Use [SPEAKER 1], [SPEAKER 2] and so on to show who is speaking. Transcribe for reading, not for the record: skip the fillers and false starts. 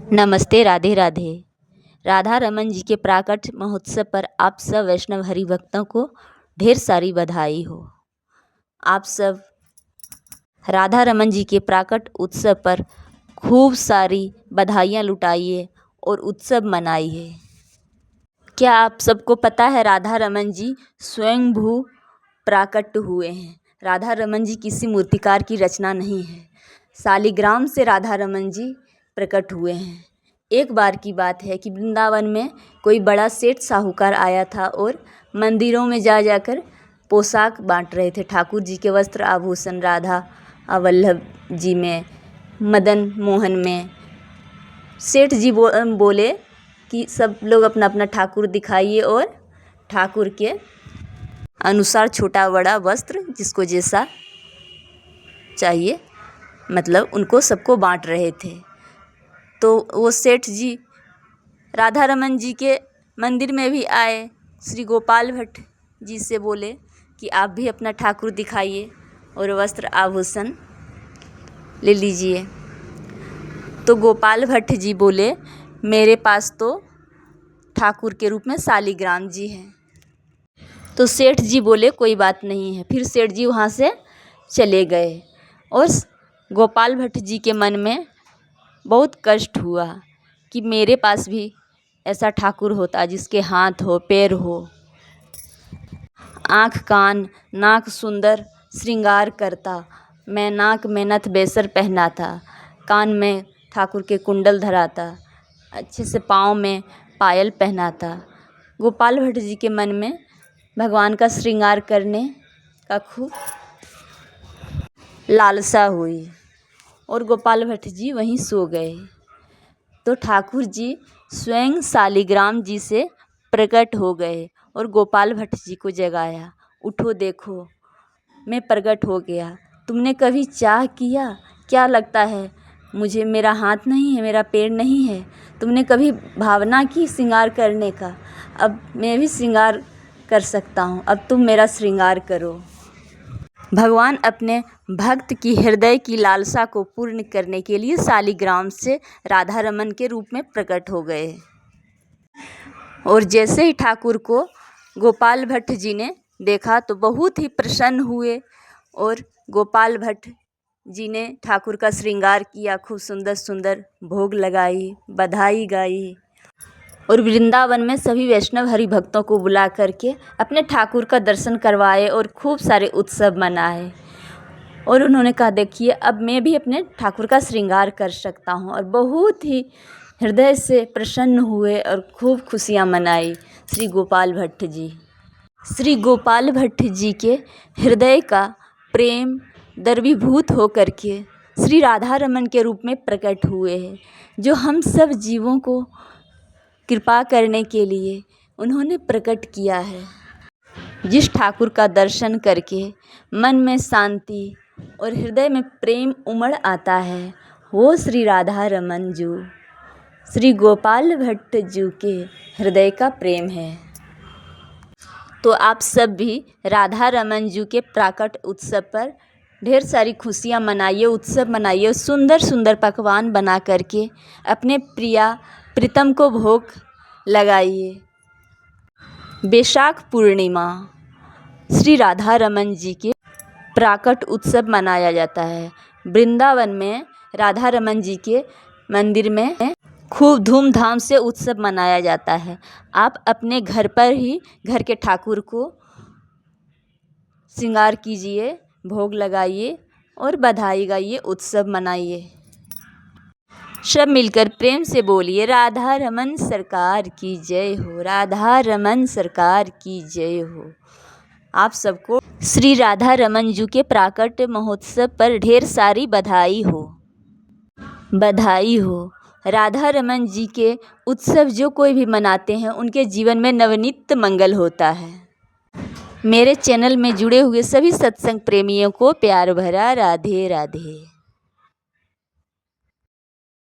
[SPEAKER 1] नमस्ते, राधे राधे। राधा रमन जी के प्राकट महोत्सव पर आप सब वैष्णव हरि भक्तों को ढेर सारी बधाई हो। आप सब राधा रमन जी के प्राकट उत्सव पर खूब सारी बधाइयाँ लुटाइए और उत्सव मनाइए। क्या आप सबको पता है राधा रमन जी स्वयंभू प्राकट हुए हैं। राधा रमन जी किसी मूर्तिकार की रचना नहीं है। शालिग्राम से राधा रमन जी प्रकट हुए हैं। एक बार की बात है कि वृंदावन में कोई बड़ा सेठ साहूकार आया था और मंदिरों में जा जाकर पोशाक बांट रहे थे। ठाकुर जी के वस्त्र आभूषण राधा वल्लभ जी में, मदन मोहन में। सेठ जी बोले कि सब लोग अपना अपना ठाकुर दिखाइए और ठाकुर के अनुसार छोटा बड़ा वस्त्र जिसको जैसा चाहिए, मतलब उनको सबको बांट रहे थे। तो वो सेठ जी राधा रमन जी के मंदिर में भी आए। श्री गोपाल भट्ट जी से बोले कि आप भी अपना ठाकुर दिखाइए और वस्त्र आभूषण ले लीजिए। तो गोपाल भट्ट जी बोले मेरे पास तो ठाकुर के रूप में शालिग्राम जी हैं। तो सेठ जी बोले कोई बात नहीं है। फिर सेठ जी वहाँ से चले गए और गोपाल भट्ट जी के मन में बहुत कष्ट हुआ कि मेरे पास भी ऐसा ठाकुर होता जिसके हाथ हो, पैर हो, आँख कान नाक सुंदर श्रृंगार करता। मैं नाक में नथ बेसर पहनाता, कान में ठाकुर के कुंडल धराता, अच्छे से पाँव में पायल पहनाता। गोपाल भट्ट जी के मन में भगवान का श्रृंगार करने का खूब लालसा हुई और गोपाल भट्ट जी वहीं सो गए। तो ठाकुर जी स्वयं शालिग्राम जी से प्रकट हो गए और गोपाल भट्ट जी को जगाया। उठो देखो मैं प्रकट हो गया। तुमने कभी चाह किया क्या लगता है मुझे मेरा हाथ नहीं है, मेरा पैर नहीं है। तुमने कभी भावना की श्रृंगार करने का। अब मैं भी श्रृंगार कर सकता हूँ, अब तुम मेरा श्रृंगार करो। भगवान अपने भक्त की हृदय की लालसा को पूर्ण करने के लिए शालिग्राम से राधा रमन के रूप में प्रकट हो गए। और जैसे ही ठाकुर को गोपाल भट्ट जी ने देखा तो बहुत ही प्रसन्न हुए और गोपाल भट्ट जी ने ठाकुर का श्रृंगार किया, खूब सुंदर सुंदर भोग लगाई, बधाई गाई और वृंदावन में सभी वैष्णव हरि भक्तों को बुला करके अपने ठाकुर का दर्शन करवाए और खूब सारे उत्सव मनाए। और उन्होंने कहा देखिए अब मैं भी अपने ठाकुर का श्रृंगार कर सकता हूँ। और बहुत ही हृदय से प्रसन्न हुए और खूब खुशियाँ मनाई श्री गोपाल भट्ट जी। श्री गोपाल भट्ट जी के हृदय का प्रेम द्रवीभूत होकर के श्री राधा रमन के रूप में प्रकट हुए हैं, जो हम सब जीवों को कृपा करने के लिए उन्होंने प्रकट किया है। जिस ठाकुर का दर्शन करके मन में शांति और हृदय में प्रेम उमड़ आता है वो श्री राधा रमन जू, श्री गोपाल भट्ट जू के हृदय का प्रेम है। तो आप सब भी राधा रमन जू के प्राकट उत्सव पर ढेर सारी खुशियाँ मनाइए, उत्सव मनाइए। सुंदर सुंदर पकवान बना करके अपने प्रिया प्रीतम को भोग लगाइए। बैसाख पूर्णिमा श्री राधा रमन जी के प्राकट उत्सव मनाया जाता है। वृंदावन में राधा रमन जी के मंदिर में खूब धूमधाम से उत्सव मनाया जाता है। आप अपने घर पर ही घर के ठाकुर को श्रृंगार कीजिए, भोग लगाइए और बधाई गाइए, उत्सव मनाइए। सब मिलकर प्रेम से बोलिए राधा रमन सरकार की जय हो, राधा रमन सरकार की जय हो। आप सबको श्री राधा रमन जी के प्राकट महोत्सव पर ढेर सारी बधाई हो, बधाई हो। राधा रमन जी के उत्सव जो कोई भी मनाते हैं उनके जीवन में नवनीत मंगल होता है। मेरे चैनल में जुड़े हुए सभी सत्संग प्रेमियों को प्यार भरा राधे राधे।